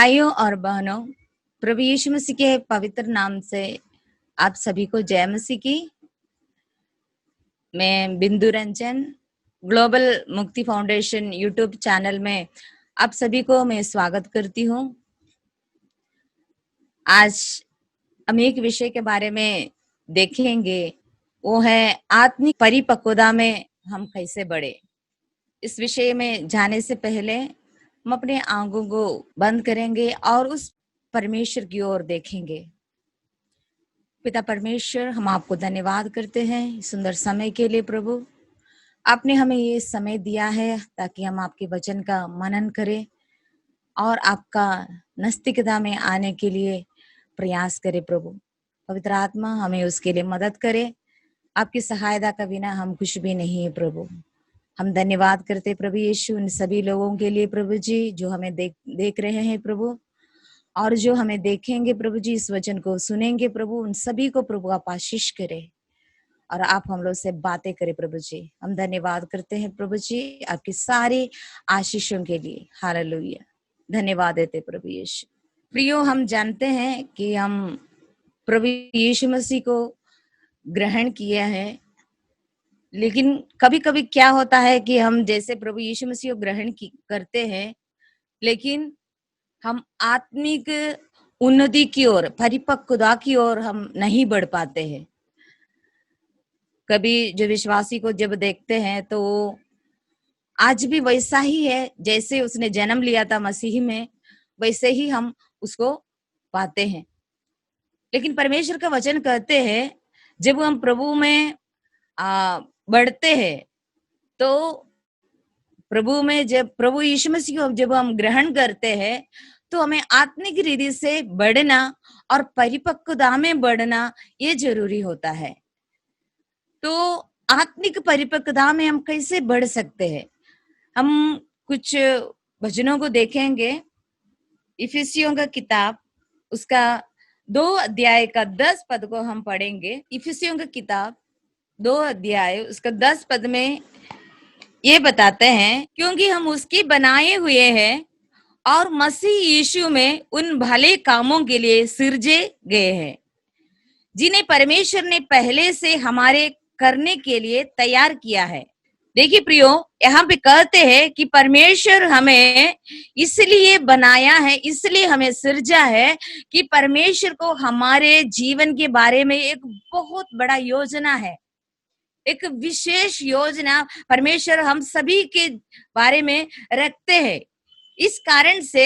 भाइयों और बहनों, प्रभु यीशु मसीह के पवित्र नाम से आप सभी को जय मसीह की। मैं बिंदु रंजन ग्लोबल मुक्ति फाउंडेशन यूट्यूब चैनल में आप सभी को मैं स्वागत करती हूँ। आज हम एक विषय के बारे में देखेंगे, वो है आत्मिक परिपक्वता में हम कैसे बढ़े। इस विषय में जाने से पहले हम अपने आंखों को बंद करेंगे और उस परमेश्वर की ओर देखेंगे। पिता परमेश्वर, हम आपको धन्यवाद करते हैं सुंदर समय के लिए। प्रभु, आपने हमें ये समय दिया है ताकि हम आपके वचन का मनन करें और आपका नस्तिकता में आने के लिए प्रयास करें। प्रभु पवित्र आत्मा हमें उसके लिए मदद करे। आपकी सहायता का बिना हम कुछ भी नहीं है। प्रभु, हम धन्यवाद करते प्रभु यीशु उन सभी लोगों के लिए प्रभु जी जो हमें देख रहे हैं प्रभु, और जो हमें देखेंगे प्रभु जी, इस वचन को सुनेंगे प्रभु, उन सभी को प्रभु आप आशीष करे और आप हम लोग से बातें करें प्रभु जी। हम धन्यवाद करते हैं प्रभु जी आपकी सारी आशीषों के लिए। हालेलुया, धन्यवाद देते प्रभु यीशु। प्रियो, हम जानते हैं कि हम प्रभु यीशु मसीह को ग्रहण किया है, लेकिन कभी कभी क्या होता है कि हम जैसे प्रभु यीशु मसीह को ग्रहण करते हैं, लेकिन हम आत्मिक उन्नति की ओर, परिपक्वता की ओर हम नहीं बढ़ पाते हैं। कभी जो विश्वासी को जब देखते हैं तो आज भी वैसा ही है जैसे उसने जन्म लिया था मसीह में, वैसे ही हम उसको पाते हैं। लेकिन परमेश्वर का वचन कहते हैं जब हम प्रभु में बढ़ते हैं तो प्रभु में, जब प्रभु यीशु मसीह को जब हम ग्रहण करते हैं तो हमें आत्मिक रीति से बढ़ना और परिपक्वता में बढ़ना ये जरूरी होता है। तो आत्मिक परिपक्वता में हम कैसे बढ़ सकते हैं? हम कुछ वचनों को देखेंगे। इफिसियों का किताब उसका 2 अध्याय का 10 पद को हम पढ़ेंगे। इफिसियों का किताब 2 अध्याय उसका 10 पद में ये बताते हैं, क्योंकि हम उसके बनाए हुए हैं और मसीह यीशु में उन भले कामों के लिए सिरजे गए हैं जिन्हें परमेश्वर ने पहले से हमारे करने के लिए तैयार किया है। देखिए प्रियो, यहाँ पे कहते हैं कि परमेश्वर हमें इसलिए बनाया है, इसलिए हमें सिरजा है कि परमेश्वर को हमारे जीवन के बारे में एक बहुत बड़ा योजना है, एक विशेष योजना परमेश्वर हम सभी के बारे में रखते हैं। इस कारण से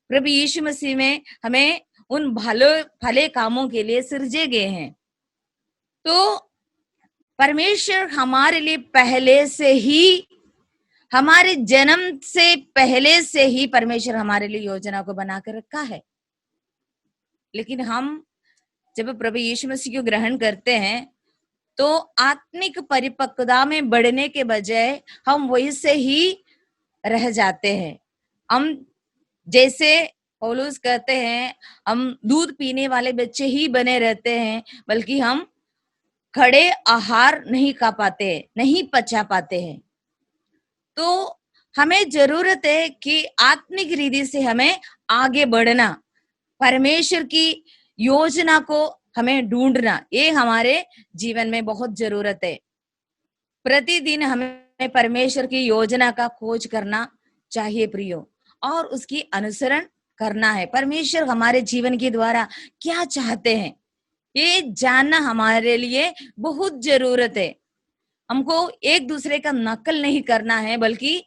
प्रभु यीशु मसीह में हमें उन भले कामों के लिए सिरजे गए हैं। तो परमेश्वर हमारे लिए पहले से ही, हमारे जन्म से पहले से ही परमेश्वर हमारे लिए योजना को बनाकर रखा है। लेकिन हम जब प्रभु यीशु मसीह को ग्रहण करते हैं तो आत्मिक परिपक्वता में बढ़ने के बजाय हम वैसे ही रह जाते हैं। हम जैसे पौलुस कहते हैं, हम दूध पीने वाले बच्चे ही बने रहते हैं, बल्कि हम खड़े आहार नहीं खा पाते, नहीं पचा पाते हैं। तो हमें जरूरत है कि आत्मिक रीति से हमें आगे बढ़ना, परमेश्वर की योजना को हमें ढूंढना, ये हमारे जीवन में बहुत जरूरत है। प्रतिदिन हमें परमेश्वर की योजना का खोज करना चाहिए प्रियो, और उसकी अनुसरण करना है। परमेश्वर हमारे जीवन के द्वारा क्या चाहते हैं ये जानना हमारे लिए बहुत जरूरत है। हमको एक दूसरे का नकल नहीं करना है, बल्कि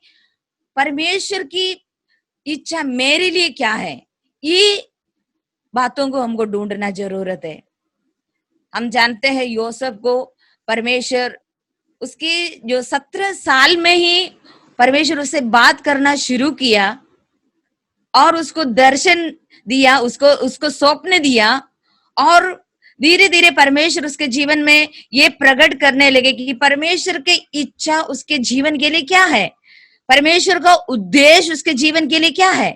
परमेश्वर की इच्छा मेरे लिए क्या है, ये बातों को हमको ढूंढना जरूरत है। हम जानते हैं योसेफ को परमेश्वर उसकी जो 17 साल में ही परमेश्वर उससे बात करना शुरू किया और उसको दर्शन दिया, उसको स्वप्न दिया, और धीरे धीरे परमेश्वर उसके जीवन में ये प्रकट करने लगे कि परमेश्वर की इच्छा उसके जीवन के लिए क्या है, परमेश्वर का उद्देश्य उसके जीवन के लिए क्या है।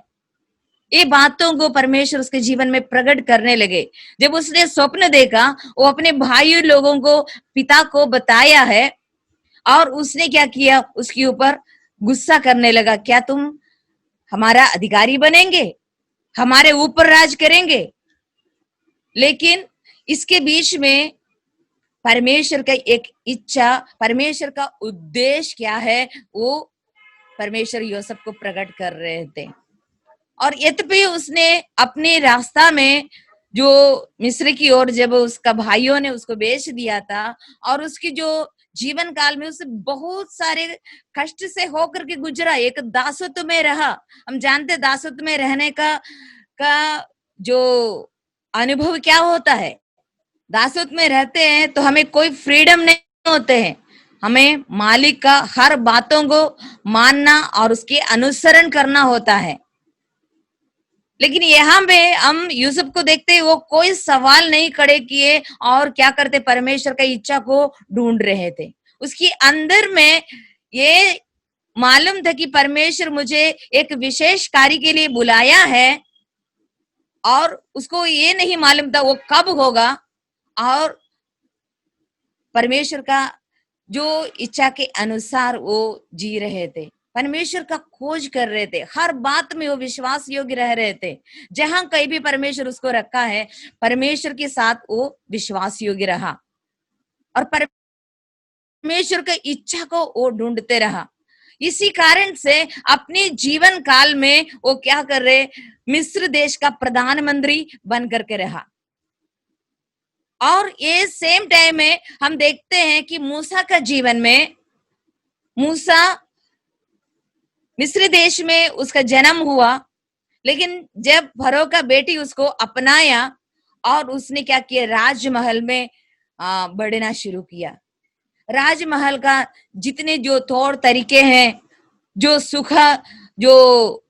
ये बातों को परमेश्वर उसके जीवन में प्रकट करने लगे। जब उसने स्वप्न देखा, वो अपने भाई लोगों को, पिता को बताया है, और उसने क्या किया, उसके ऊपर गुस्सा करने लगा, क्या तुम हमारा अधिकारी बनेंगे? हमारे ऊपर राज करेंगे, लेकिन इसके बीच में परमेश्वर का एक इच्छा, परमेश्वर का उद्देश्य क्या है, वो परमेश्वर यूसुफ को प्रकट कर रहे थे। और यद्यपि उसने अपने रास्ता में जो मिस्र की ओर जब उसका भाइयों ने उसको बेच दिया था, और उसकी जो जीवन काल में उसे बहुत सारे कष्ट से होकर के गुजरा, एक दासत्व में रहा। हम जानते दासत्व में रहने का जो अनुभव क्या होता है। दासत्व में रहते हैं तो हमें कोई फ्रीडम नहीं होते हैं, हमें मालिक का हर बातों को मानना और उसके अनुसरण करना होता है। लेकिन यहाँ पे हम यूसुफ को देखते हैं, वो कोई सवाल नहीं खड़े किए और क्या करते, परमेश्वर का इच्छा को ढूंढ रहे थे। उसकी अंदर में ये मालूम था कि परमेश्वर मुझे एक विशेष कार्य के लिए बुलाया है, और उसको ये नहीं मालूम था वो कब होगा, और परमेश्वर का जो इच्छा के अनुसार वो जी रहे थे, परमेश्वर का खोज कर रहे थे, हर बात में वो विश्वास योग्य रह रहे थे। जहां कहीं भी परमेश्वर उसको रखा है, परमेश्वर के साथ वो विश्वास योग्य रहा, और परमेश्वर की इच्छा को वो ढूंढते रहा। इसी कारण से अपने जीवन काल में वो क्या कर रहे, मिस्र देश का प्रधानमंत्री बन करके रहा। और ये सेम टाइम में हम देखते हैं कि मूसा का जीवन में, मूसा मिस्र देश में उसका जन्म हुआ, लेकिन जब फरो का बेटी उसको अपनाया और उसने क्या किया, राजमहल में बढ़ना शुरू किया। राजमहल का जितने जो तौर तरीके हैं, जो सुख, जो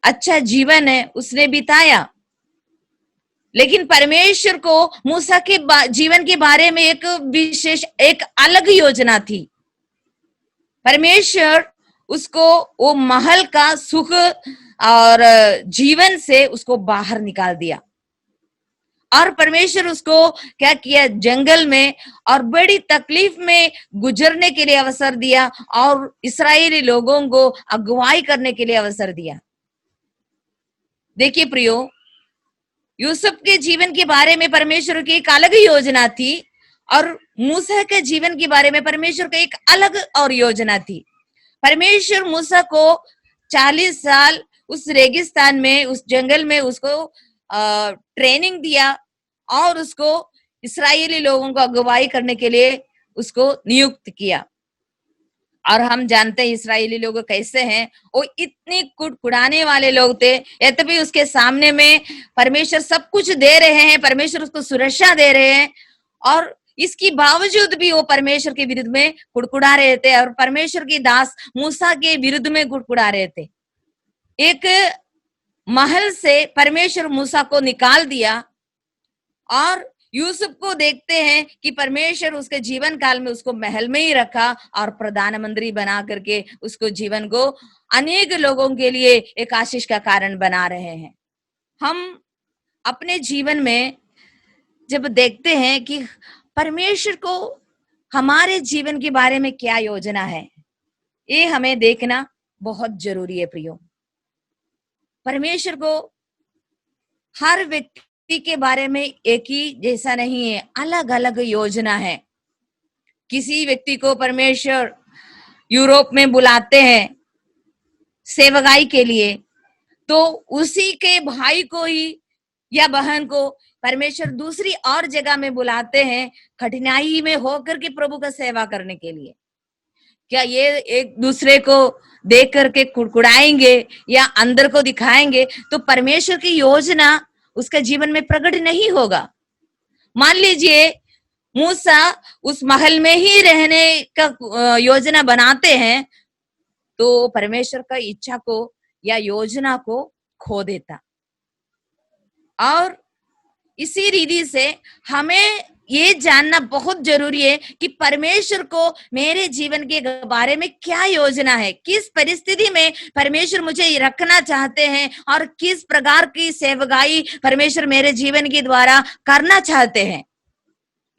अच्छा जीवन है, उसने बिताया। लेकिन परमेश्वर को मूसा के जीवन के बारे में एक विशेष, एक अलग योजना थी। परमेश्वर उसको वो महल का सुख और जीवन से उसको बाहर निकाल दिया, और परमेश्वर उसको क्या किया, जंगल में और बड़ी तकलीफ में गुजरने के लिए अवसर दिया, और इस्राएली लोगों को अगुवाई करने के लिए अवसर दिया। देखिए प्रियो, यूसुफ के जीवन के बारे में परमेश्वर की एक अलग योजना थी, और मूसा के जीवन के बारे में परमेश्वर का एक अलग और योजना थी। परमेश्वर मूसा को 40 साल उस रेगिस्तान में, उस जंगल में उसको ट्रेनिंग दिया, और उसको इस्राएली लोगों को अगुवाई करने के लिए उसको नियुक्त किया। और हम जानते हैं इस्राएली लोग कैसे हैं, वो इतने कुड़कुड़ाने वाले लोग थे। यद्यपि उसके सामने में परमेश्वर सब कुछ दे रहे हैं, परमेश्वर उसको सुरक्षा दे रहे हैं, और इसके बावजूद भी वो परमेश्वर के विरुद्ध में कुड़कुड़ा रहे थे, और परमेश्वर की दास मूसा के विरुद्ध में कुड़कुड़ा रहे थे। एक महल से परमेश्वर मूसा को निकाल दिया, और यूसुफ को देखते हैं कि परमेश्वर उसके जीवन काल में उसको महल में ही रखा, और प्रधानमंत्री बना करके उसको जीवन को अनेक लोगों के लिए एक आशीष का कारण बना रहे हैं। हम अपने जीवन में जब देखते हैं कि परमेश्वर को हमारे जीवन के बारे में क्या योजना है, ये हमें देखना बहुत जरूरी है प्रियो। परमेश्वर को हर व्यक्ति के बारे में एक ही जैसा नहीं है, अलग अलग योजना है। किसी व्यक्ति को परमेश्वर यूरोप में बुलाते हैं सेवकाई के लिए, तो उसी के भाई को ही या बहन को परमेश्वर दूसरी और जगह में बुलाते हैं, कठिनाई में होकर के प्रभु का सेवा करने के लिए। क्या ये एक दूसरे को देख करके कुड़कुड़ाएंगे या अंदर को दिखाएंगे तो परमेश्वर की योजना उसके जीवन में प्रकट नहीं होगा। मान लीजिए मूसा उस महल में ही रहने का योजना बनाते हैं, तो परमेश्वर का इच्छा को या योजना को खो देता। और इसी रीति से हमें ये जानना बहुत जरूरी है कि परमेश्वर को मेरे जीवन के बारे में क्या योजना है, किस परिस्थिति में परमेश्वर मुझे रखना चाहते हैं, और किस प्रकार की सेवकाई परमेश्वर मेरे जीवन के द्वारा करना चाहते हैं।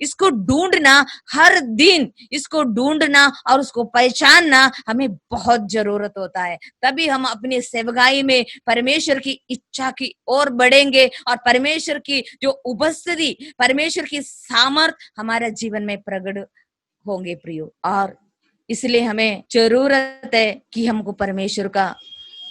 इसको ढूंढना, हर दिन इसको ढूंढना और उसको पहचानना हमें बहुत जरूरत होता है। तभी हम अपनी सेवकाई में परमेश्वर की इच्छा की ओर बढ़ेंगे और परमेश्वर की जो उपस्थिति, परमेश्वर की सामर्थ हमारे जीवन में प्रकट होंगे प्रियो। और इसलिए हमें जरूरत है कि हमको परमेश्वर का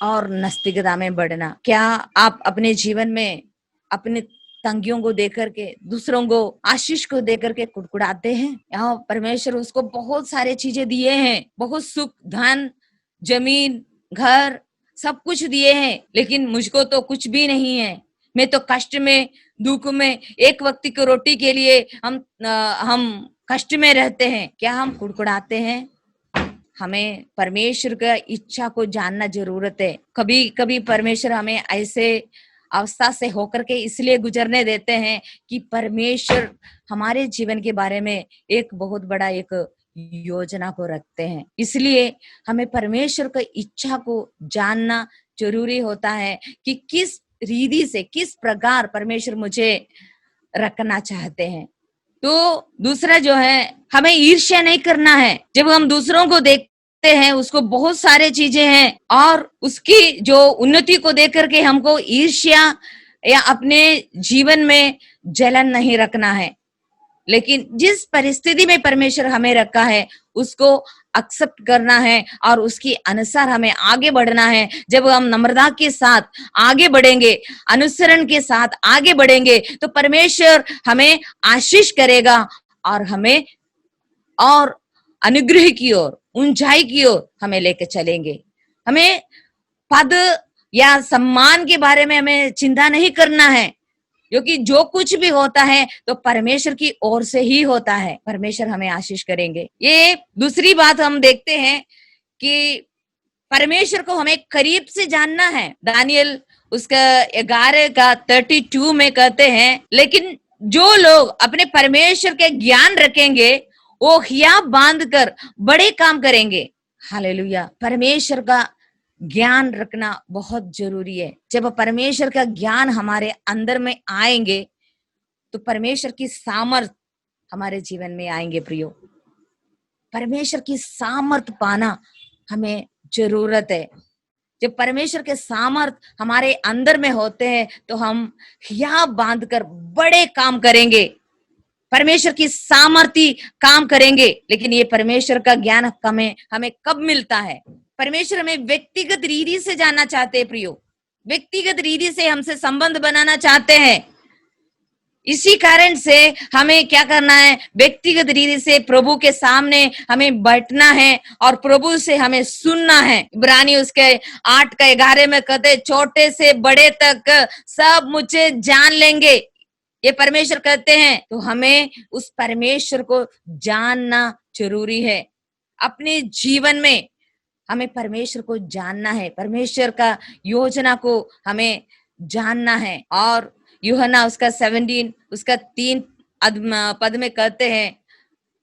और नस्तिकता में बढ़ना। क्या आप अपने जीवन में अपने तंगियों को देकर के, दूसरों को आशीष को देकर के कुड़कुड़ाते हैं? यहाँ परमेश्वर उसको बहुत सारे चीजें दिए हैं, बहुत सुख, धन, जमीन, घर, सब कुछ दिए हैं, लेकिन मुझको तो कुछ भी नहीं है। मैं तो कष्ट में, दुख में, एक वक्त की रोटी के लिए हम कष्ट में रहते हैं। क्या हम कुड़कुड़ाते हैं? हमें परमेश्वर का इच्छा को जानना जरूरत है। कभी कभी परमेश्वर हमें ऐसे अवस्था से होकर के इसलिए गुजरने देते हैं कि परमेश्वर हमारे जीवन के बारे में एक बहुत बड़ा एक योजना को रखते हैं। इसलिए हमें परमेश्वर की इच्छा को जानना जरूरी होता है कि किस रीति से, किस प्रकार परमेश्वर मुझे रखना चाहते हैं। तो दूसरा जो है, हमें ईर्ष्या नहीं करना है। जब हम दूसरों को देखते हैं, उसको बहुत सारे चीजें हैं और उसकी जो उन्नति को देख करके हमको ईर्ष्या या अपने जीवन में जलन नहीं रखना है, लेकिन जिस परिस्थिति में परमेश्वर हमें रखा है उसको एक्सेप्ट करना है और उसके अनुसार हमें आगे बढ़ना है। जब हम नम्रता के साथ आगे बढ़ेंगे, अनुसरण के साथ आगे बढ़ेंगे, तो परमेश्वर हमें आशीष करेगा और हमें और अनुग्रह की ओर, ऊंचाई की ओर हमें लेकर चलेंगे। हमें पद या सम्मान के बारे में हमें चिंता नहीं करना है, क्योंकि जो कुछ भी होता है तो परमेश्वर की ओर से ही होता है। परमेश्वर हमें आशीष करेंगे। ये दूसरी बात हम देखते हैं कि परमेश्वर को हमें करीब से जानना है। दानियल उसका 11 का 32 में कहते हैं, लेकिन जो लोग अपने परमेश्वर के ज्ञान रखेंगे वो हिया बांध कर बड़े काम करेंगे। हालेलुया। परमेश्वर का ज्ञान रखना बहुत जरूरी है। जब परमेश्वर का ज्ञान हमारे अंदर में आएंगे तो परमेश्वर की सामर्थ हमारे जीवन में आएंगे प्रियो। परमेश्वर की सामर्थ पाना हमें जरूरत है। जब परमेश्वर के सामर्थ हमारे अंदर में होते हैं तो हम हिया बांध कर बड़े काम करेंगे, परमेश्वर की सामर्थी काम करेंगे। लेकिन ये परमेश्वर का ज्ञान हमें कब मिलता है? परमेश्वर हमें व्यक्तिगत रीति से जानना चाहते हैं प्रियो, व्यक्तिगत रीति से हमसे संबंध बनाना चाहते हैं। इसी कारण से हमें क्या करना है? व्यक्तिगत रीति से प्रभु के सामने हमें बैठना है और प्रभु से हमें सुनना है। इब्रानी उसके 8 का 11 में कहते, छोटे से बड़े तक सब मुझे जान लेंगे, ये परमेश्वर कहते हैं। तो हमें उस परमेश्वर को जानना जरूरी है। अपने जीवन में हमें परमेश्वर को जानना है, परमेश्वर का योजना को हमें जानना है। और यूहन्ना उसका 17 उसका 3 पद में कहते हैं,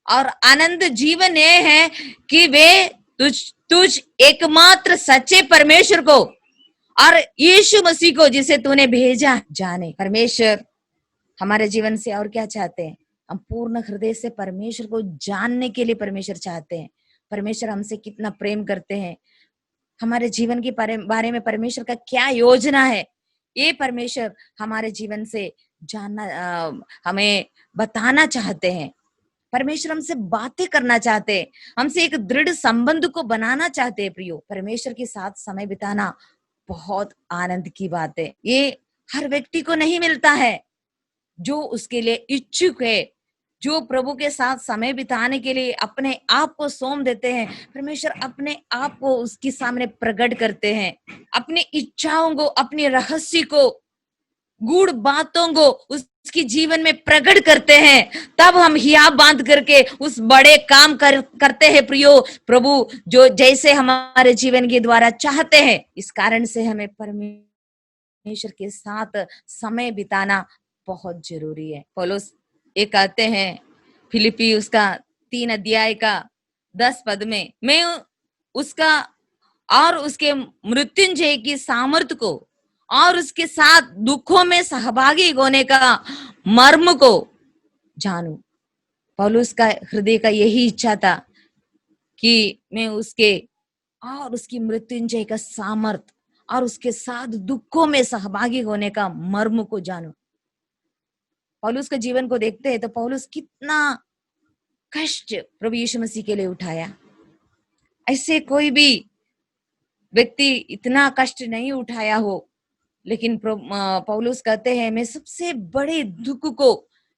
और आनंद जीवन ये है कि वे तुझ एकमात्र सच्चे परमेश्वर को और यीशु मसीह को जिसे तूने भेजा जाने। परमेश्वर हमारे जीवन से और क्या चाहते हैं? हम पूर्ण हृदय से परमेश्वर को जानने के लिए परमेश्वर चाहते हैं। परमेश्वर हमसे कितना प्रेम करते हैं, हमारे जीवन के बारे में परमेश्वर का क्या योजना है, ये परमेश्वर हमारे जीवन से जानना, हमें बताना चाहते हैं। परमेश्वर हमसे बातें करना चाहते हैं, हमसे एक दृढ़ संबंध को बनाना चाहते हैं। प्रियो, परमेश्वर के साथ समय बिताना बहुत आनंद की बात है। ये हर व्यक्ति को नहीं मिलता है। जो उसके लिए इच्छुक है, जो प्रभु के साथ समय बिताने के लिए अपने आप को सौंप देते हैं, परमेश्वर अपने आप को उसके सामने प्रकट करते हैं, अपनी इच्छाओं को, अपने रहस्य को, गूढ़ बातों को उसके जीवन में प्रकट करते हैं। तब हम हिया बांध करके उस बड़े काम करते हैं प्रियो, प्रभु जो जैसे हमारे जीवन के द्वारा चाहते हैं। इस कारण से हमें परमेश्वर के साथ समय बिताना बहुत जरूरी है। पौलुस ये कहते हैं फिलिपी उसका 3 अध्याय का 10 पद में, मैं उसका और उसके मृत्युंजय की सामर्थ को और उसके साथ दुखों में सहभागी होने का मर्म को जानूं। पौलुस का हृदय का यही इच्छा था कि मैं उसके और उसकी मृत्युंजय का सामर्थ और उसके साथ दुखों में सहभागी होने का मर्म को जानूं। पौलुस के जीवन को देखते हैं तो पौलुस कितना कष्ट प्रभु यीशु मसीह के लिए उठाया। ऐसे कोई भी व्यक्ति इतना कष्ट नहीं उठाया हो, लेकिन पौलुस कहते हैं मैं सबसे बड़े दुख को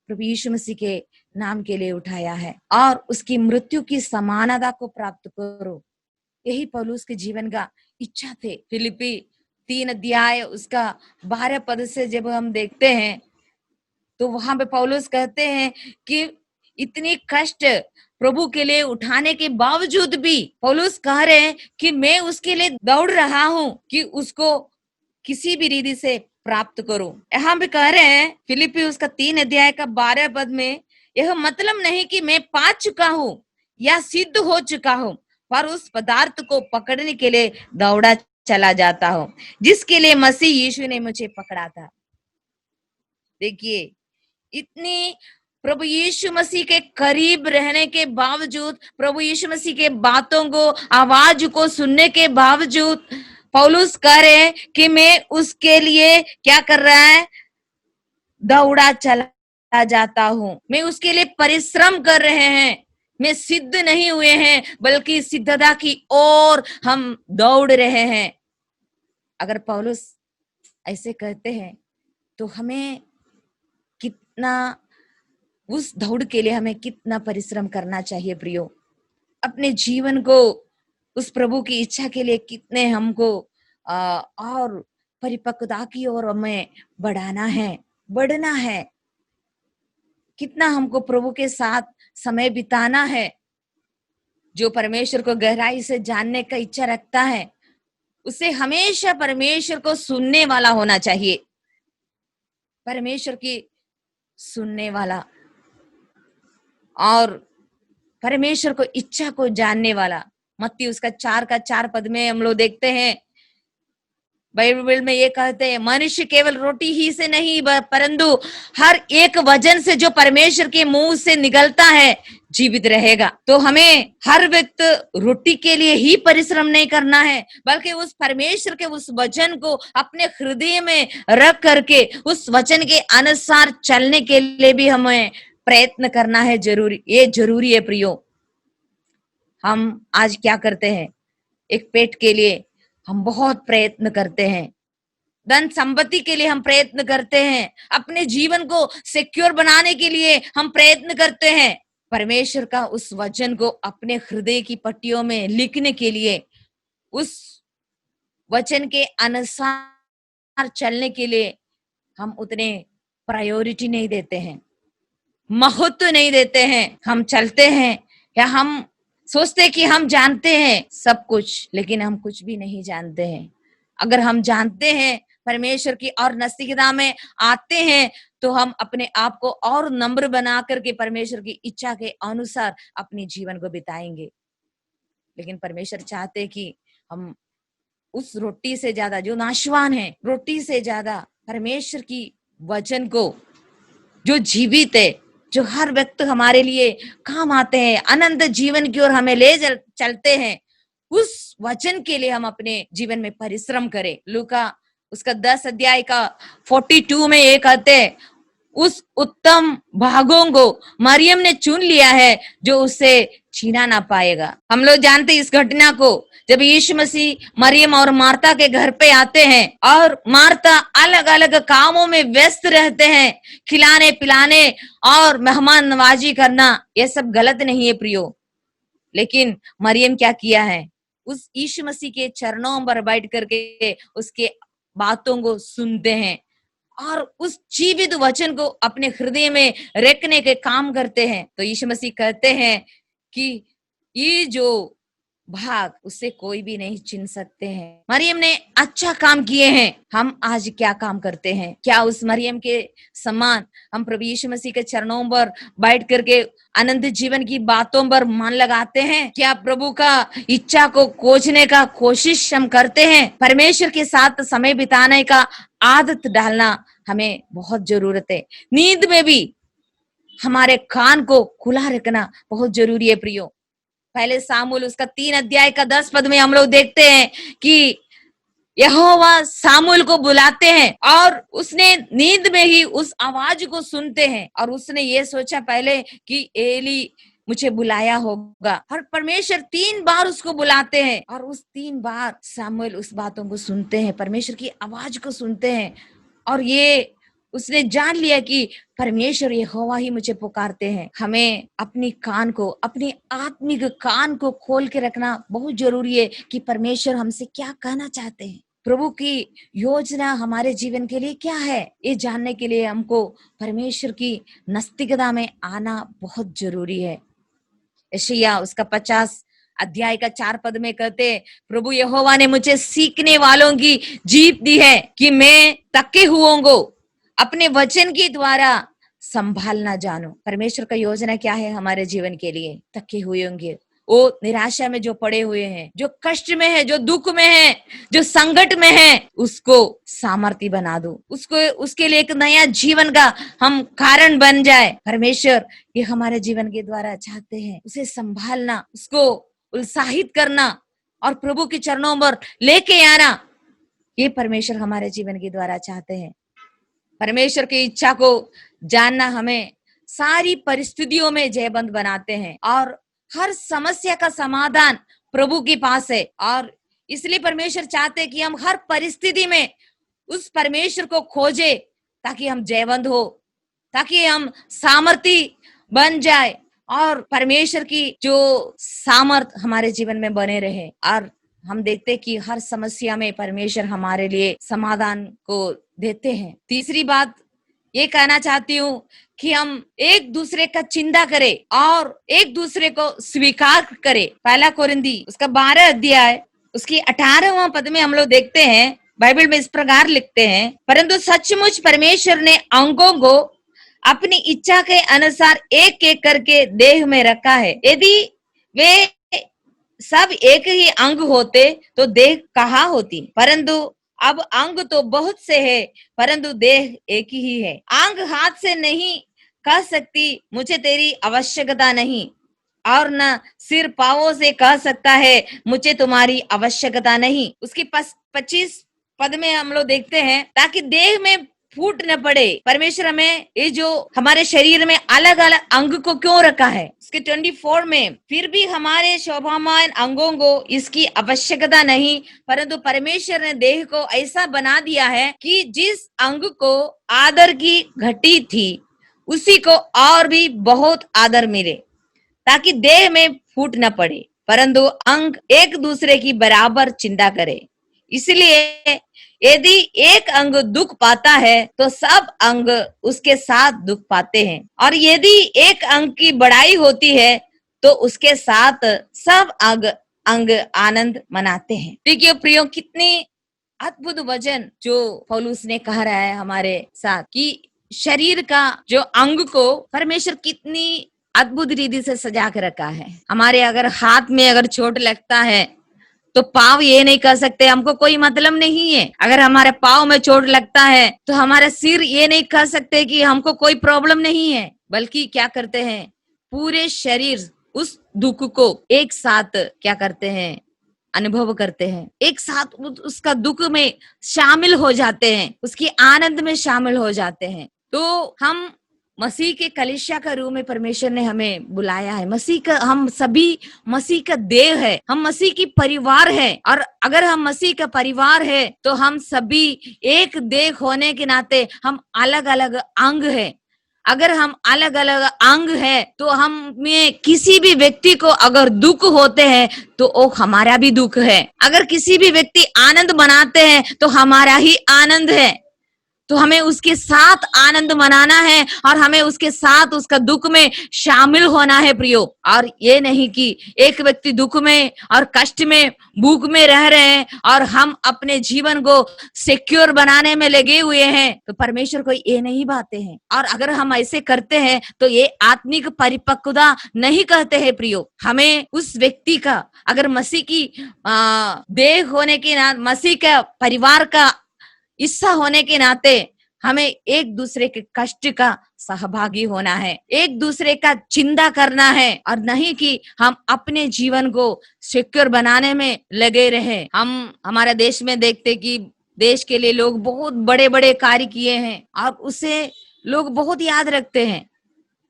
प्रभु यीशु मसीह के नाम के लिए उठाया है और उसकी मृत्यु की समानता को प्राप्त करो। यही पौलुस के जीवन का इच्छा थे। फिलिपी 3 अध्याय उसका 12 पद से जब हम देखते हैं तो वहां पे पौलुस कहते हैं कि इतनी कष्ट प्रभु के लिए उठाने के बावजूद भी पौलुस कह रहे हैं कि मैं उसके लिए दौड़ रहा हूं कि उसको किसी भी रीति से प्राप्त करूं। यहाँ पे कह रहे हैं फिलिपी उसका 3 अध्याय का 12 पद में, यह मतलब नहीं कि मैं पा चुका हूं या सिद्ध हो चुका हूं, पर उस पदार्थ को पकड़ने के लिए दौड़ा चला जाता हूं जिसके लिए मसीह यीशु ने मुझे पकड़ा था। देखिए, इतनी प्रभु यीशु मसीह के करीब रहने के बावजूद, प्रभु यीशु मसीह के बातों को, आवाज को सुनने के बावजूद पौलुस कह रहे हैं कि मैं उसके लिए क्या कर रहा है, दौड़ा चला जाता हूं। मैं उसके लिए परिश्रम कर रहे हैं। मैं सिद्ध नहीं हुए हैं बल्कि सिद्धता की ओर हम दौड़ रहे हैं। अगर पौलुस ऐसे कहते हैं तो हमें कितना, उस दौड़ के लिए हमें कितना परिश्रम करना चाहिए प्रियो। अपने जीवन को उस प्रभु की इच्छा के लिए कितने हमको और परिपक्वता की ओर हमें बढ़ना है। कितना हमको प्रभु के साथ समय बिताना है। जो परमेश्वर को गहराई से जानने का इच्छा रखता है उसे हमेशा परमेश्वर को सुनने वाला होना चाहिए। परमेश्वर की सुनने वाला और परमेश्वर को इच्छा को जानने वाला। मत्ती उसका 4 का 4 पद में हम लोग देखते हैं, बाइबल में ये कहते हैं, मनुष्य केवल रोटी ही से नहीं परंतु हर एक वचन से जो परमेश्वर के मुंह से निकलता है जीवित रहेगा। तो हमें हर वक्त रोटी के लिए ही परिश्रम नहीं करना है, बल्कि उस परमेश्वर के उस वचन को अपने हृदय में रख करके उस वचन के अनुसार चलने के लिए भी हमें प्रयत्न करना है। ये जरूरी है प्रियो। हम आज क्या करते हैं, एक पेट के लिए हम बहुत प्रयत्न करते हैं, धन संपत्ति के लिए हम प्रयत्न करते हैं, अपने जीवन को सिक्योर बनाने के लिए हम प्रयत्न करते हैं। परमेश्वर का उस वचन को अपने हृदय की पट्टियों में लिखने के लिए, उस वचन के अनुसार चलने के लिए हम उतने प्रायोरिटी नहीं देते हैं, महत्व नहीं देते हैं। हम चलते हैं या हम सोचते कि हम जानते हैं सब कुछ, लेकिन हम कुछ भी नहीं जानते हैं। अगर हम जानते हैं परमेश्वर की और नजदीकता में आते हैं तो हम अपने आप को और नम्र बना करके परमेश्वर की इच्छा के अनुसार अपने जीवन को बिताएंगे। लेकिन परमेश्वर चाहते कि हम उस रोटी से ज्यादा, जो नाशवान है, रोटी से ज्यादा परमेश्वर की वचन को, जो जीवित है, जो हर वक्त हमारे लिए काम आते हैं, अनंत जीवन की ओर हमें ले चलते हैं, उस वचन के लिए हम अपने जीवन में परिश्रम करें। लूका उसका 10 अध्याय का 42 में ये कहते हैं, उस उत्तम भागों को मरियम ने चुन लिया है जो उससे छीना ना पाएगा। हम लोग जानते इस घटना को, जब यीशु मसीह मरियम और मार्ता के घर पे आते हैं और मार्ता अलग अलग कामों में व्यस्त रहते हैं, खिलाने पिलाने और मेहमान नवाजी करना, ये सब गलत नहीं है प्रियो। लेकिन मरियम क्या किया है, उस यीशु मसीह के चरणों पर बैठ करके उसके बातों को सुनते हैं और उस जीवित वचन को अपने हृदय में रखने के काम करते हैं। तो यीशु मसीह कहते हैं कि ये जो भाग उससे कोई भी नहीं छीन सकते हैं। मरियम ने अच्छा काम किए हैं। हम आज क्या काम करते हैं? क्या उस मरियम के समान हम प्रभु यीशु मसीह के चरणों पर बैठ करके अनंत जीवन की बातों पर मन लगाते हैं? क्या प्रभु का इच्छा को खोजने का कोशिश हम करते हैं? परमेश्वर के साथ समय बिताने का आदत डालना हमें बहुत जरूरत है। नींद में भी हमारे कान को खुला रखना बहुत जरूरी है प्रियो। पहले सामुएल उसका 3 अध्याय का 10 पद में हम लोग देखते हैं कि यहोवा सामुएल को बुलाते हैं और उसने नींद में ही उस आवाज को सुनते हैं और उसने ये सोचा पहले कि एली मुझे बुलाया होगा, और परमेश्वर 3 बार उसको बुलाते हैं और उस 3 बार सामुएल उस बातों को सुनते हैं, परमेश्वर की आवाज को सुनते हैं और ये उसने जान लिया कि परमेश्वर यहोवा ही मुझे पुकारते हैं। हमें अपनी कान को, अपनी आत्मिक कान को खोल के रखना बहुत जरूरी है कि परमेश्वर हमसे क्या कहना चाहते हैं, प्रभु की योजना हमारे जीवन के लिए क्या है, ये जानने के लिए हमको परमेश्वर की नजदीकता में आना बहुत जरूरी है। यशायाह उसका 50 अध्याय का 4 पद में कहते, प्रभु यहोवा ने मुझे सीखने वालों की जीभ दी है कि मैं थके हुओं को अपने वचन के द्वारा संभालना जानू। परमेश्वर का योजना क्या है हमारे जीवन के लिए? थके हुए होंगे, वो निराशा में जो पड़े हुए हैं, जो कष्ट में है, जो दुख में है, जो संकट में है, उसको सामर्थ्य बना दो, उसको उसके लिए एक नया जीवन का हम कारण बन जाए। परमेश्वर ये हमारे जीवन के द्वारा चाहते हैं, उसे संभालना, उसको उत्साहित करना और प्रभु के चरणों पर लेके आना, ये परमेश्वर हमारे जीवन के द्वारा चाहते हैं। परमेश्वर की इच्छा को जानना हमें सारी परिस्थितियों में जयवंत बनाते हैं और हर समस्या का समाधान प्रभु के पास है, और इसलिए परमेश्वर चाहते हैं कि हम हर परिस्थिति में उस परमेश्वर को खोजे ताकि हम जयवंत हो, ताकि हम सामर्थी बन जाए और परमेश्वर की जो सामर्थ हमारे जीवन में बने रहे। और हम देखते कि हर समस्या में परमेश्वर हमारे लिए समाधान को देते हैं। तीसरी बात ये कहना चाहती हूँ कि हम एक दूसरे का चिंता करें और एक दूसरे को स्वीकार करें। 1 कोरिन्थी उसका 12 अध्याय उसकी 18वां पद में हम लोग देखते हैं, बाइबल में इस प्रकार लिखते हैं, परंतु सचमुच परमेश्वर ने अंगों को अपनी इच्छा के अनुसार एक एक करके देह में रखा है। यदि वे सब एक ही अंग होते तो देह कहाँ होती, परंतु अब अंग तो बहुत से है परंतु देह एक ही है। अंग हाथ से नहीं कह सकती मुझे तेरी आवश्यकता नहीं, और न सिर पांवों से कह सकता है मुझे तुम्हारी आवश्यकता नहीं। उसके 25 पद में हम लोग देखते हैं, ताकि देह में फूट न पड़े। परमेश्वर हमें ये जो हमारे शरीर में अलग अलग अंग को क्यों रखा है, उसके 24 में, फिर भी हमारे शोभामान अंगों को इसकी आवश्यकता नहीं, परंतु परमेश्वर ने देह को ऐसा बना दिया है कि जिस अंग को आदर की घटी थी उसी को और भी बहुत आदर मिले, ताकि देह में फूट न पड़े परंतु अंग एक दूसरे की बराबर चिंता करे। इसलिए यदि एक अंग दुख पाता है तो सब अंग उसके साथ दुख पाते हैं, और यदि एक अंग की बढ़ाई होती है तो उसके साथ सब अंग आनंद मनाते हैं। देखिए प्रियो, कितनी अद्भुत वचन जो पौलुस ने कह रहा है हमारे साथ कि शरीर का जो अंग को परमेश्वर कितनी अद्भुत रीति से सजा के रखा है। हमारे अगर हाथ में अगर चोट लगता है तो पाँव ये नहीं कह सकते हमको कोई मतलब नहीं है। अगर हमारे पाँव में चोट लगता है तो हमारा सिर ये नहीं कह सकते कि हमको कोई प्रॉब्लम नहीं है, बल्कि क्या करते हैं, पूरे शरीर उस दुख को एक साथ क्या करते हैं, अनुभव करते हैं, एक साथ उसका दुख में शामिल हो जाते हैं, उसकी आनंद में शामिल हो जाते हैं। तो हम मसीह के कलीसिया का रूप में परमेश्वर ने हमें बुलाया है। मसीह का, हम सभी मसीह का देह है, हम मसीह की परिवार है, और अगर हम मसीह का परिवार है तो हम सभी एक देह होने के नाते हम अलग अलग अंग है। अगर हम अलग अलग अंग है तो हम में किसी भी व्यक्ति को अगर दुख होते हैं तो वो हमारा भी दुख है, अगर किसी भी व्यक्ति आनंद मनाते हैं तो हमारा ही आनंद है। तो हमें उसके साथ आनंद मनाना है और हमें उसके साथ उसका दुख में शामिल होना है प्रियो। और ये नहीं कि एक व्यक्ति दुख में और कष्ट में भूख में रह रहे हैं और हम अपने जीवन को सिक्योर बनाने में लगे हुए हैं, तो परमेश्वर को ये नहीं बातें हैं। और अगर हम ऐसे करते हैं तो ये आत्मिक परिपक्वता नहीं कहते हैं प्रियो। हमें उस व्यक्ति का, अगर मसीह की देह होने के नाते, मसीह का परिवार का हिस्सा होने के नाते हमें एक दूसरे के कष्ट का सहभागी होना है, एक दूसरे का चिंता करना है, और नहीं कि हम अपने जीवन को सिक्योर बनाने में लगे रहे। हम हमारे देश में देखते कि देश के लिए लोग बहुत बड़े बड़े कार्य किए हैं और उसे लोग बहुत याद रखते हैं,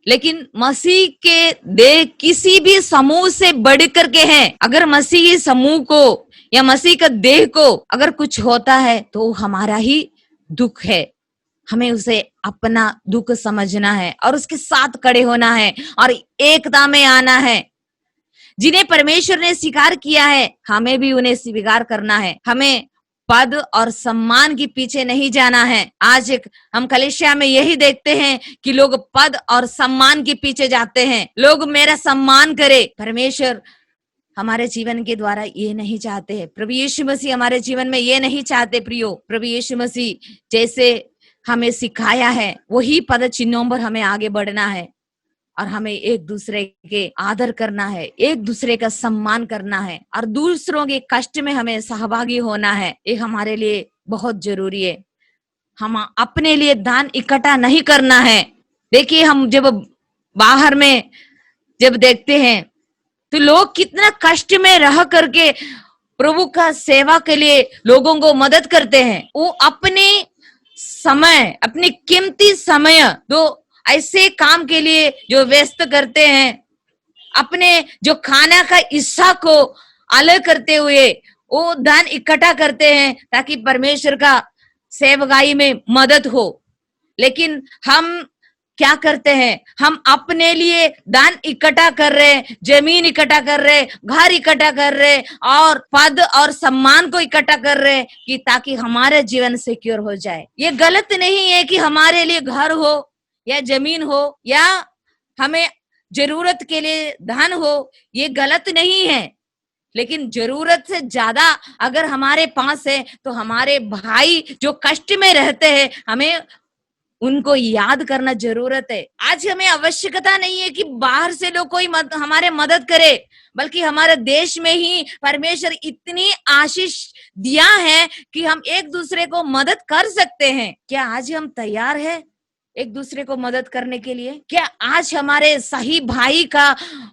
लेकिन मसीह के देह किसी भी समूह से बढ़ करके हैं। अगर मसीही समूह को या मसीह का देह को अगर कुछ होता है तो हमारा ही दुख है। हमें उसे अपना दुख समझना है और उसके साथ खड़े होना है और एकता में आना है। जिन्हें परमेश्वर ने स्वीकार किया है हमें भी उन्हें स्वीकार करना है। हमें पद और सम्मान के पीछे नहीं जाना है। आज हम कलीसिया में यही देखते हैं कि लोग पद और सम्मान के पीछे जाते हैं। लोग मेरा सम्मान करे। परमेश्वर हमारे जीवन के द्वारा ये नहीं चाहते हैं। प्रभु यीशु मसीह हमारे जीवन में ये नहीं चाहते। प्रियो, प्रभु यीशु मसीह जैसे हमें सिखाया है वही पद चिन्हों पर हमें आगे बढ़ना है और हमें एक दूसरे के आदर करना है, एक दूसरे का सम्मान करना है और दूसरों के कष्ट में हमें सहभागी होना है। ये हमारे लिए बहुत जरूरी है। हम अपने लिए दान इकट्ठा नहीं करना है। देखिए, हम जब बाहर में जब देखते हैं तो लोग कितना कष्ट में रह करके प्रभु का सेवा के लिए लोगों को मदद करते हैं। वो अपने समय, अपनी कीमती समय तो ऐसे काम के लिए जो व्यस्त करते हैं, अपने जो खाना का हिस्सा को अलग करते हुए वो धन इकट्ठा करते हैं ताकि परमेश्वर का सेवकाई में मदद हो। लेकिन हम क्या करते हैं? हम अपने लिए दान इकट्ठा कर रहे, जमीन इकट्ठा कर रहे, घर इकट्ठा कर रहे और पद और सम्मान को इकट्ठा कर रहे कि ताकि हमारा जीवन सिक्योर हो जाए। ये गलत नहीं है कि हमारे लिए घर हो या जमीन हो या हमें जरूरत के लिए धन हो, ये गलत नहीं है। लेकिन जरूरत से ज्यादा अगर हमारे पास है तो हमारे भाई जो कष्ट में रहते हैं हमें उनको याद करना जरूरत है। आज हमें आवश्यकता नहीं है कि बाहर से लोग कोई हमारे मदद करे, बल्कि हमारे देश में ही परमेश्वर इतनी आशीष दिया है कि हम एक दूसरे को मदद कर सकते हैं। क्या आज हम तैयार हैं एक दूसरे को मदद करने के लिए? क्या आज हमारे सही भाई का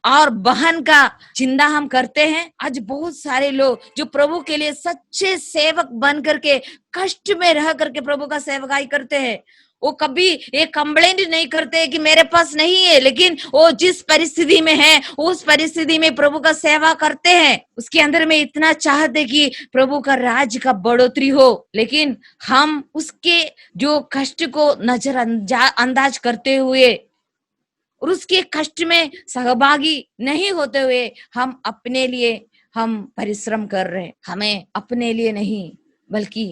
और बहन का चिंता हम करते हैं? आज बहुत सारे लोग जो प्रभु के लिए सच्चे सेवक बन करके कष्ट में रह करके प्रभु का सेवकाई करते हैं, वो कभी ये कंप्लेंट नहीं करते कि मेरे पास नहीं है, लेकिन वो जिस परिस्थिति में है उस परिस्थिति में प्रभु का सेवा करते हैं। उसके अंदर में इतना चाहते कि प्रभु का राज का बढ़ोतरी हो, लेकिन हम उसके जो कष्ट को नजरअंदाज करते हुए और उसके कष्ट में सहभागी नहीं होते हुए हम अपने लिए हम परिश्रम कर रहे हैं। हमें अपने लिए नहीं बल्कि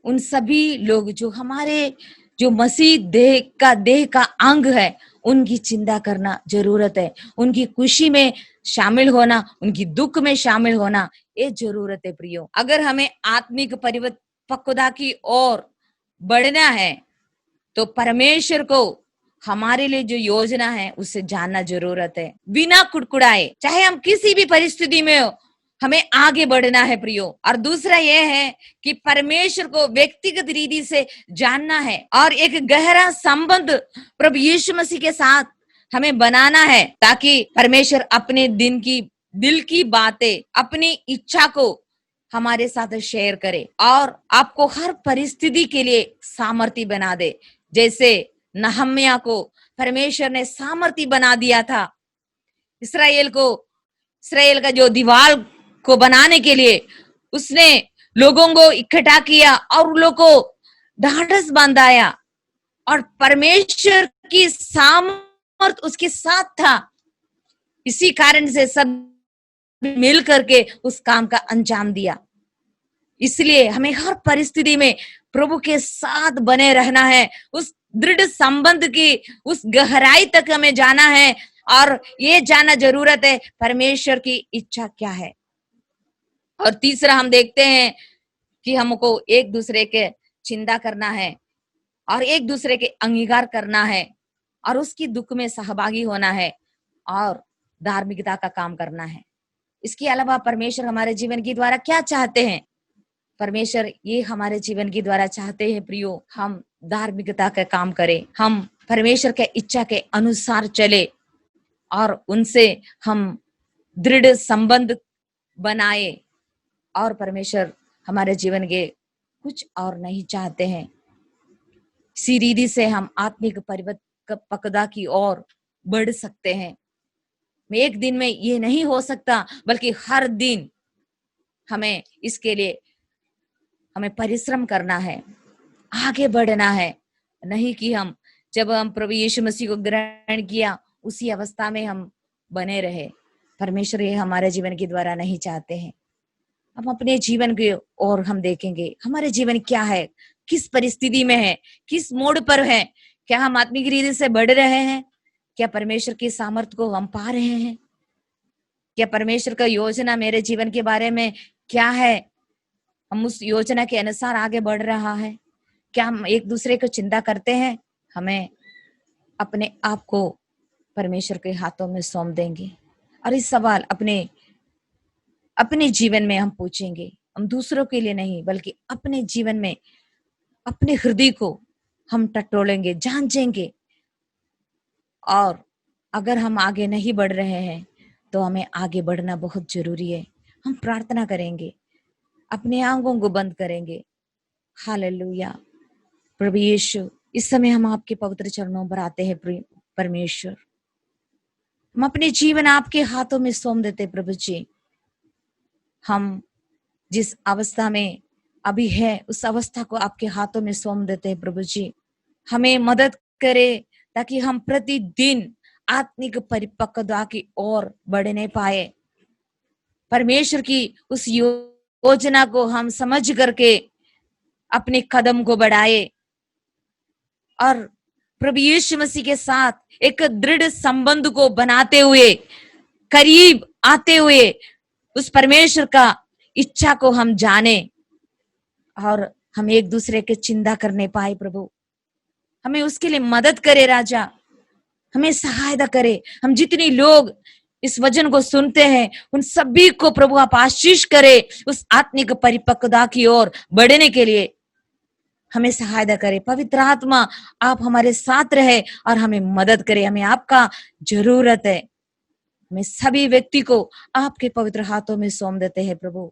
उन सभी लोग जो हमारे जो मसीह देह का अंग है उनकी चिंता करना जरूरत है। उनकी खुशी में शामिल होना, उनकी दुख में शामिल होना ये जरूरत है। प्रियो, अगर हमें आत्मिक परिपक्वता की ओर बढ़ना है तो परमेश्वर को हमारे लिए जो योजना है उससे जानना जरूरत है। बिना कुड़कुड़ाए, चाहे हम किसी भी परिस्थिति में हो, हमें आगे बढ़ना है प्रियो। और दूसरा यह है कि परमेश्वर को व्यक्तिगत रीति से जानना है और एक गहरा संबंध प्रभु यीशु मसीह के साथ हमें बनाना है ताकि परमेश्वर अपने दिल की बातें, अपनी इच्छा को हमारे साथ शेयर करे और आपको हर परिस्थिति के लिए सामर्थी बना दे। जैसे नहम्याह को परमेश्वर ने सामर्थी बना दिया था, इसराइल का जो दीवार को बनाने के लिए उसने लोगों को इकट्ठा किया और लोगों को ढाढ़स बांधाया और परमेश्वर की सामर्थ उसके साथ था। इसी कारण से सब मिल करके उस काम का अंजाम दिया। इसलिए हमें हर परिस्थिति में प्रभु के साथ बने रहना है। उस दृढ़ संबंध की उस गहराई तक हमें जाना है और ये जानना जरूरत है परमेश्वर की इच्छा क्या है। और तीसरा हम देखते हैं कि हमको एक दूसरे के चिंता करना है और एक दूसरे के अंगीकार करना है और उसकी दुख में सहभागी होना है और धार्मिकता का काम करना है। इसके अलावा परमेश्वर हमारे जीवन के द्वारा क्या चाहते हैं? परमेश्वर ये हमारे जीवन के द्वारा चाहते हैं प्रियो, हम धार्मिकता का काम करें, हम परमेश्वर के इच्छा के अनुसार चले और उनसे हम दृढ़ संबंध बनाए। और परमेश्वर हमारे जीवन के कुछ और नहीं चाहते हैं। इसी रीति से हम आत्मिक परिपक्वता की ओर बढ़ सकते हैं। एक दिन में ये नहीं हो सकता, बल्कि हर दिन हमें इसके लिए हमें परिश्रम करना है, आगे बढ़ना है। नहीं कि हम जब हम प्रभु यीशु मसीह को ग्रहण किया उसी अवस्था में हम बने रहे। परमेश्वर ये हमारे जीवन के द्वारा नहीं चाहते हैं। हम अपने जीवन के और हम देखेंगे हमारे जीवन क्या है, किस परिस्थिति में है, किस मोड़ पर है। क्या हम आत्मिक रीति से बढ़ रहे हैं? क्या परमेश्वर की सामर्थ को हम पा रहे हैं? क्या परमेश्वर का योजना मेरे जीवन के बारे में क्या है, हम उस योजना के अनुसार आगे बढ़ रहा है? क्या हम एक दूसरे को चिंता करते हैं? हमें अपने आप को परमेश्वर के हाथों में सौंप देंगे और इस सवाल अपने जीवन में हम पूछेंगे। हम दूसरों के लिए नहीं, बल्कि अपने जीवन में अपने हृदय को हम टटोलेंगे, जांचेंगे। और अगर हम आगे नहीं बढ़ रहे हैं तो हमें आगे बढ़ना बहुत जरूरी है। हम प्रार्थना करेंगे, अपने आंखों को बंद करेंगे। हालेलुया। प्रभु यीशु, इस समय हम आपके पवित्र चरणों पर आते हैं परमेश्वर। हम अपने जीवन आपके हाथों में सौंप देते प्रभु जी। हम जिस अवस्था में अभी है उस अवस्था को आपके हाथों में सौंप देते हैं प्रभु जी। हमें मदद करे ताकि हम प्रतिदिन आत्मिक परिपक्वता की ओर बढ़ने पाए। परमेश्वर की उस योजना को हम समझ करके अपने कदम को बढ़ाए और प्रभु यीशु मसीह के साथ एक दृढ़ संबंध को बनाते हुए, करीब आते हुए उस परमेश्वर का इच्छा को हम जाने और हम एक दूसरे के चिंता करने पाए। प्रभु हमें उसके लिए मदद करे राजा, हमें सहायता करे। हम जितने लोग इस वचन को सुनते हैं उन सभी को प्रभु आप आशीष करे उस आत्मिक परिपक्वता की ओर बढ़ने के लिए हमें सहायता करे। पवित्र आत्मा आप हमारे साथ रहे और हमें मदद करे। हमें आपका जरूरत है। हमें सभी व्यक्ति को आपके पवित्र हाथों में सौंप देते हैं। प्रभु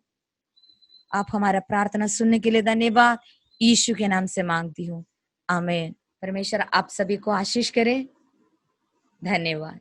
आप हमारा प्रार्थना सुनने के लिए धन्यवाद। यीशु के नाम से मांगती हूँ, आमीन। परमेश्वर आप सभी को आशीष करे। धन्यवाद।